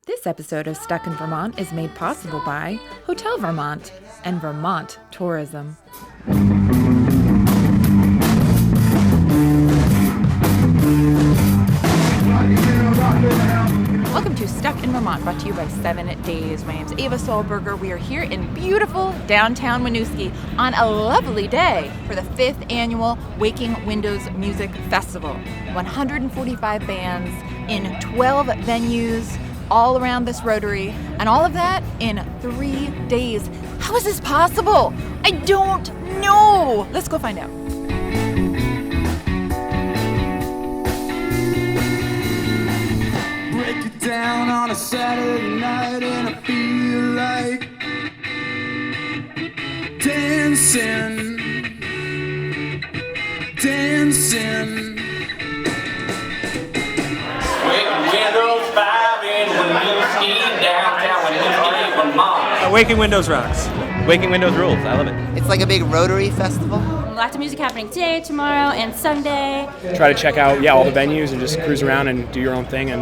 This episode of Stuck in Vermont is made possible by Hotel Vermont and Vermont Tourism. Welcome to Stuck in Vermont, brought to you by 7 Days. My name's Ava Solberger. We are here in beautiful downtown Winooski on a lovely day for the 5th annual Waking Windows Music Festival. 145 bands in 12 venues all around this rotary, and all of that in 3 days. How is this possible? I don't know. Let's go find out. Break it down on a Saturday night and I feel like dancing. Windows 5 in Winooski, downtown Winooski, Vermont. Waking Windows rocks. Waking Windows rules. I love it. It's like a big rotary festival. Lots of music happening today, tomorrow, and Sunday. Try to check out all the venues and just cruise around and do your own thing and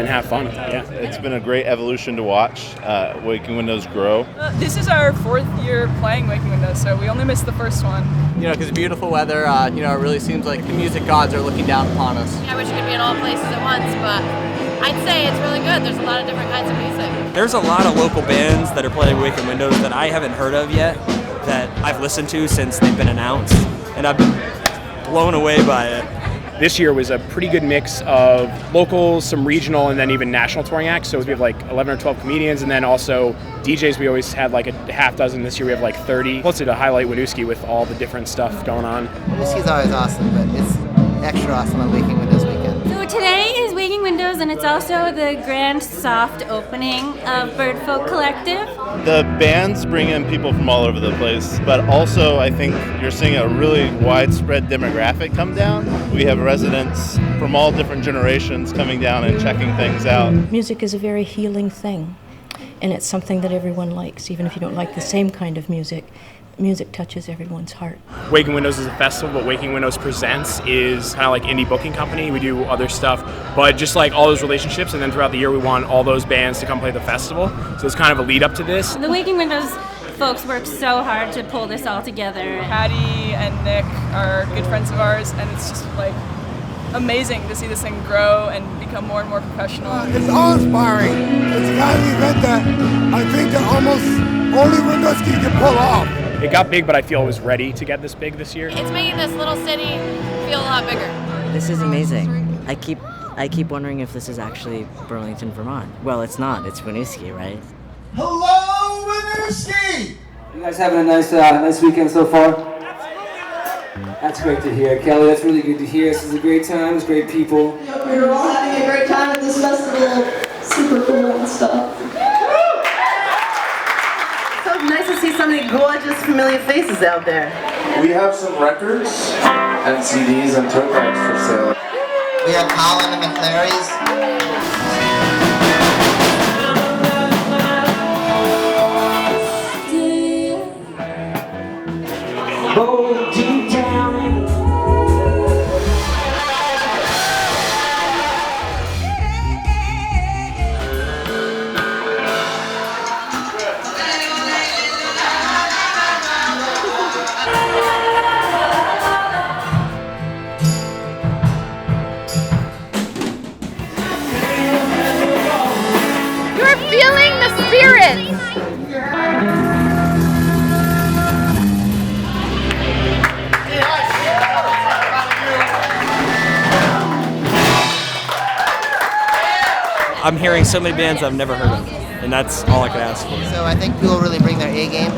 have fun. Yeah, it's been a great evolution to watch Waking Windows grow. This is our 4th year playing Waking Windows, so we only missed the first one. Because beautiful weather, it really seems like the music gods are looking down upon us. I wish it could be in all places at once, but I'd say it's really good. There's a lot of different kinds of music. There's a lot of local bands that are playing Waking Windows that I haven't heard of yet, that I've listened to since they've been announced, and I've been blown away by it. This year was a pretty good mix of locals, some regional, and then even national touring acts. So we have 11 or 12 comedians, and then also DJs. We always had a half dozen. This year we have 30. Plus to highlight Winooski with all the different stuff going on. Winooski's always awesome, but it's extra awesome on Waking Windows weekend. So today is Waking Windows, and it's also the grand soft opening of Birdfolk Collective. The bands bring in people from all over the place, but also I think you're seeing a really widespread demographic come down. We have residents from all different generations coming down and checking things out. Music is a very healing thing, and it's something that everyone likes, even if you don't like the same kind of music. Music touches everyone's heart. Waking Windows is a festival, but Waking Windows Presents is kind of like indie booking company. We do other stuff, but just all those relationships, and then throughout the year we want all those bands to come play the festival. So it's kind of a lead up to this. The Waking Windows folks worked so hard to pull this all together. Patty and Nick are good friends of ours, and it's just amazing to see this thing grow and become more and more professional. It's awe-inspiring. It's the kind of event that I think that almost only Winooski can pull off. It got big, but I feel it was ready to get this big this year. It's making this little city feel a lot bigger. This is amazing. I keep wondering if this is actually Burlington, Vermont. Well, it's not. It's Winooski, right? Hello, Winooski! You guys having a nice weekend so far? That's great to hear. Kelly, that's really good to hear. This is a great time. It's great people. We're all having a great time at this festival. Super cool and stuff. Nice to see so many gorgeous, familiar faces out there. We have some records and CDs and tote bags for sale. We have Colin the Clarys. Go deep down. Feeling the spirit. I'm hearing so many bands I've never heard of, and that's all I could ask for. So I think people really bring their A game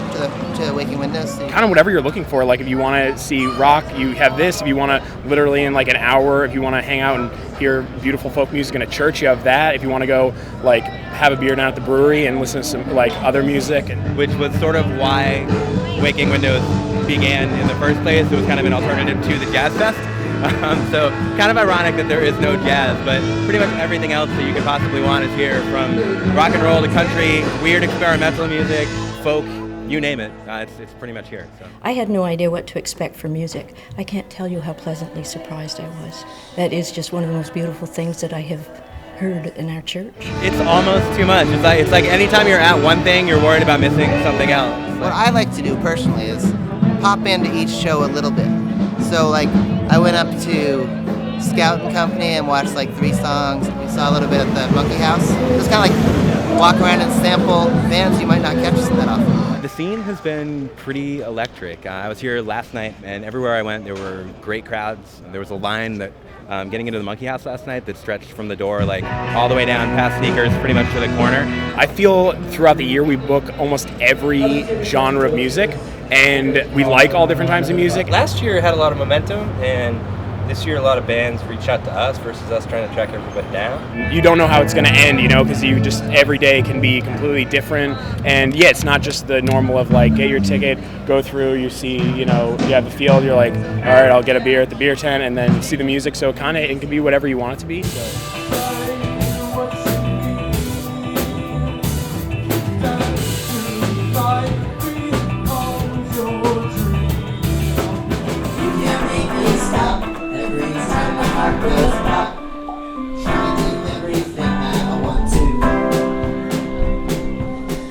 to Waking Windows. Kind of whatever you're looking for. If you want to see rock, you have this. If you want to literally in an hour, if you want to hang out and hear beautiful folk music in a church, you have that. If you want to go have a beer down at the brewery and listen to some other music, Which was sort of why Waking Windows began in the first place. It was kind of an alternative to the Jazz Fest. So kind of ironic that there is no jazz, but pretty much everything else that you could possibly want is here, from rock and roll to country, weird experimental music, folk, you name it. It's pretty much here. So. I had no idea what to expect from music. I can't tell you how pleasantly surprised I was. That is just one of the most beautiful things that I have heard in our church. It's almost too much. It's like anytime you're at one thing, you're worried about missing something else. What I like to do personally is pop into each show a little bit. So like I went up to Scout and Company and watched like 3 songs. We saw a little bit at the Monkey House. Just kind of like walk around and sample bands you might not catch that often. The scene has been pretty electric. I was here last night, and everywhere I went, there were great crowds. There was a line that getting into the Monkey House last night that stretched from the door like all the way down past sneakers, pretty much to the corner. I feel throughout the year we book almost every genre of music, and we like all different types of music. Last year had a lot of momentum, and this year a lot of bands reach out to us versus us trying to track everybody down. You don't know how it's going to end, you know, because you just every day can be completely different. And yeah, it's not just the normal of like get your ticket, go through, you see, you know, you have the field, you're like, all right, I'll get a beer at the beer tent, and then see the music. So kind of it can be whatever you want it to be. So.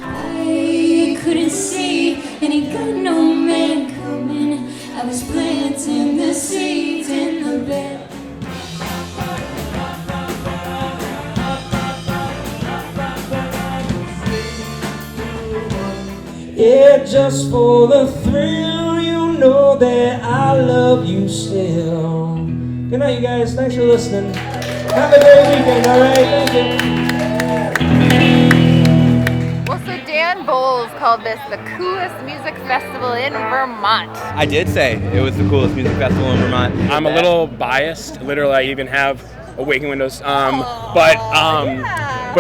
I couldn't see, and he got no man coming. I was planting the seeds in the bed. Yeah, just for the thrill, you know that I love you still. Good night, you guys. Thanks for listening. Have a great weekend, all right? Thank you. Well, so Dan Bowles called this the coolest music festival in Vermont. I did say it was the coolest music festival in Vermont. I'm a little biased. Literally, I even have a Waking Windows. But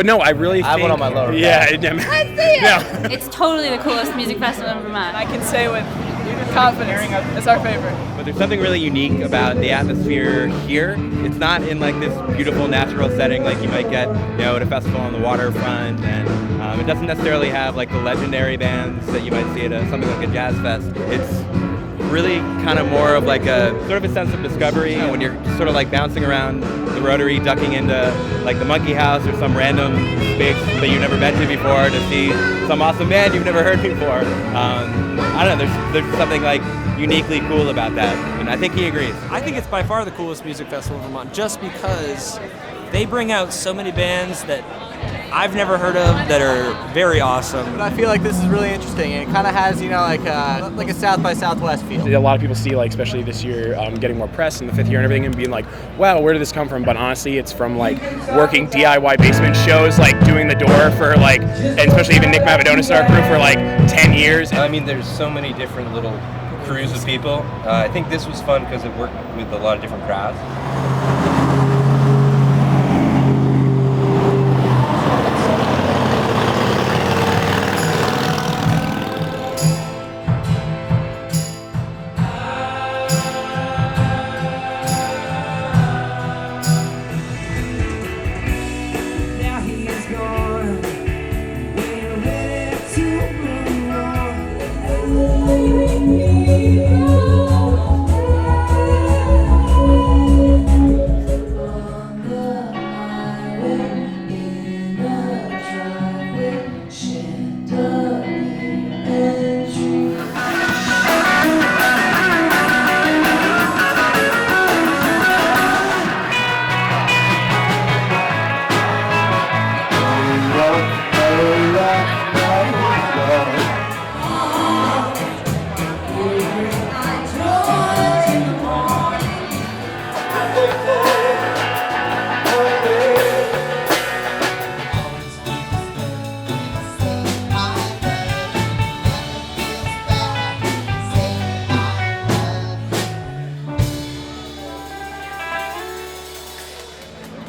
no, I really think... I have one on my lower Yeah. back. I see it. No. It's totally the coolest music festival in Vermont. I can say with confidence it's our favorite. But there's something really unique about the atmosphere here. It's not in like this beautiful natural setting like you might get, you know, at a festival on the waterfront, and it doesn't necessarily have like the legendary bands that you might see at something like a jazz fest. It's really kind of more of like a sort of a sense of discovery when you're sort of like bouncing around the rotary, ducking into like the Monkey House or some random space that you've never been to before to see some awesome band you've never heard before. I don't know, there's something like uniquely cool about that, and I think he agrees. I think it's by far the coolest music festival in Vermont, just because they bring out so many bands that I've never heard of that are very awesome. But I feel like this is really interesting, and it kind of has, you know, like a South by Southwest feel. A lot of people see, like, especially this year, getting more press in the 5th year and everything, and being like, wow, where did this come from? But honestly, it's from like working DIY basement shows, like doing the door for like, and especially even Nick Mavadonis, our crew, for like 10 years. I mean, there's so many different little crews of people. I think this was fun because it worked with a lot of different crowds.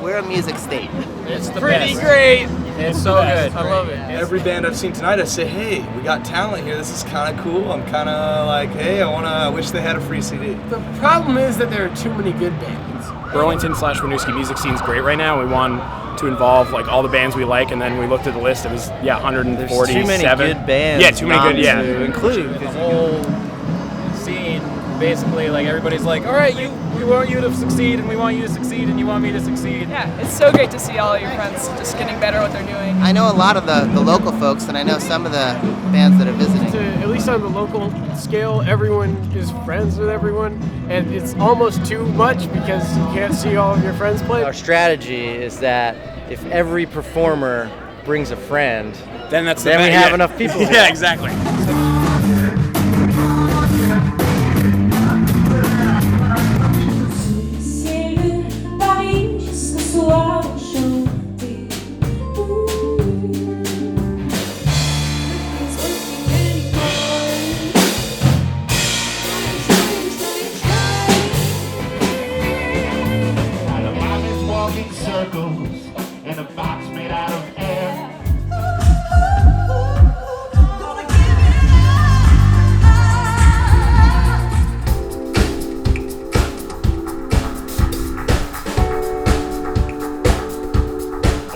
We're a music state. It's the Pretty best. great. It's so good. I love it. Every band I've seen tonight, I say, hey, we got talent here. This is kind of cool. I'm kind of like, hey, I wish they had a free CD. The problem is that there are too many good bands. Burlington/Winooski music scene's great right now. We want to involve like all the bands we like, and then we looked at the list. It was 147. There's too many good bands. Yeah, too many good. Yeah, to include the whole scene basically like everybody's like, all right, we want you to succeed, and we want you to succeed, and you want me to succeed. Yeah, it's so great to see all of your friends just getting better at what they're doing. I know a lot of the local folks, and I know some of the bands that are visiting. At least on the local scale, everyone is friends with everyone, and it's almost too much because you can't see all of your friends play. Our strategy is that if every performer brings a friend, then we have enough people. Yeah, exactly.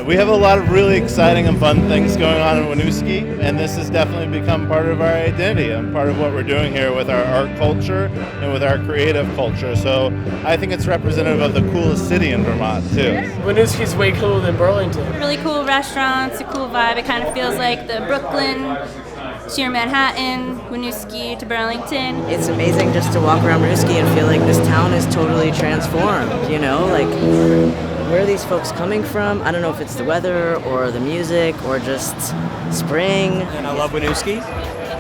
We have a lot of really exciting and fun things going on in Winooski, and this has definitely become part of our identity and part of what we're doing here with our art culture and with our creative culture. So I think it's representative of the coolest city in Vermont, too. Winooski's way cooler than Burlington. Really cool restaurants, a cool vibe. It kind of feels like the Brooklyn to your Manhattan, Winooski to Burlington. It's amazing just to walk around Winooski and feel like this town is totally transformed, you know? Like, where are these folks coming from? I don't know if it's the weather or the music or just spring. And I love Winooski,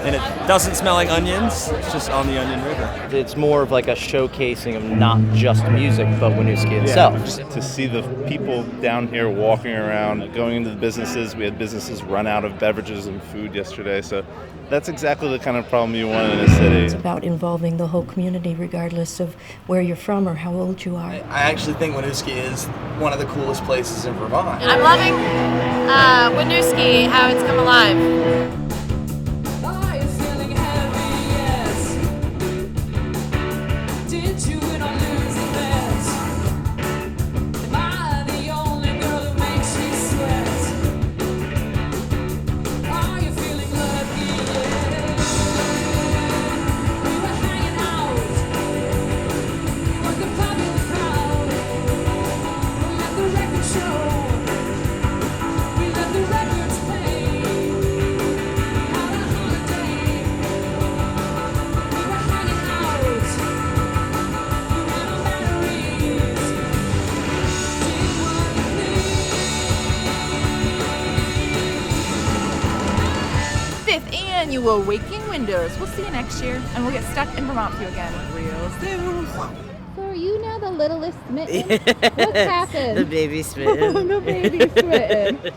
and it doesn't smell like onions, it's just on the Onion River. It's more of like a showcasing of not just music, but Winooski itself. Yeah, just to see the people down here walking around, going into the businesses. We had businesses run out of beverages and food yesterday, so that's exactly the kind of problem you want in a city. It's about involving the whole community regardless of where you're from or how old you are. I actually think Winooski is one of the coolest places in Vermont. I'm loving Winooski, how it's come alive. Annual Waking Windows. We'll see you next year, and we'll get stuck in Vermont with you again real soon. So are you now the littlest Smitten? What's happened? The baby Smitten. The baby Smitten.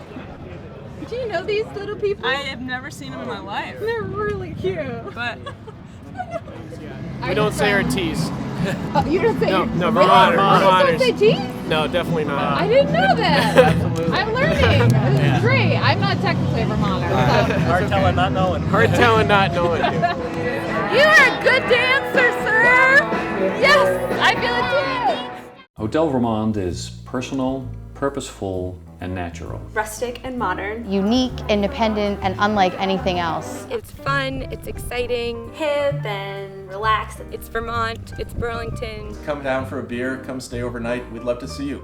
Do you know these little people? I have never seen them in my life. They're really cute. But we don't say our T's. You don't say no, really? Vermonters. You don't say T's? No, definitely not. I didn't know that. Absolutely. I'm learning. This is great. I'm not technically a Vermonter. So. Hard telling, not knowing. Hard telling, not knowing. You are a good dancer, sir. Yes, I feel it too. Hotel Vermont is personal, purposeful, and natural. Rustic and modern. Unique, independent, and unlike anything else. It's fun, it's exciting, hip and relaxed. It's Vermont, it's Burlington. Come down for a beer, come stay overnight. We'd love to see you.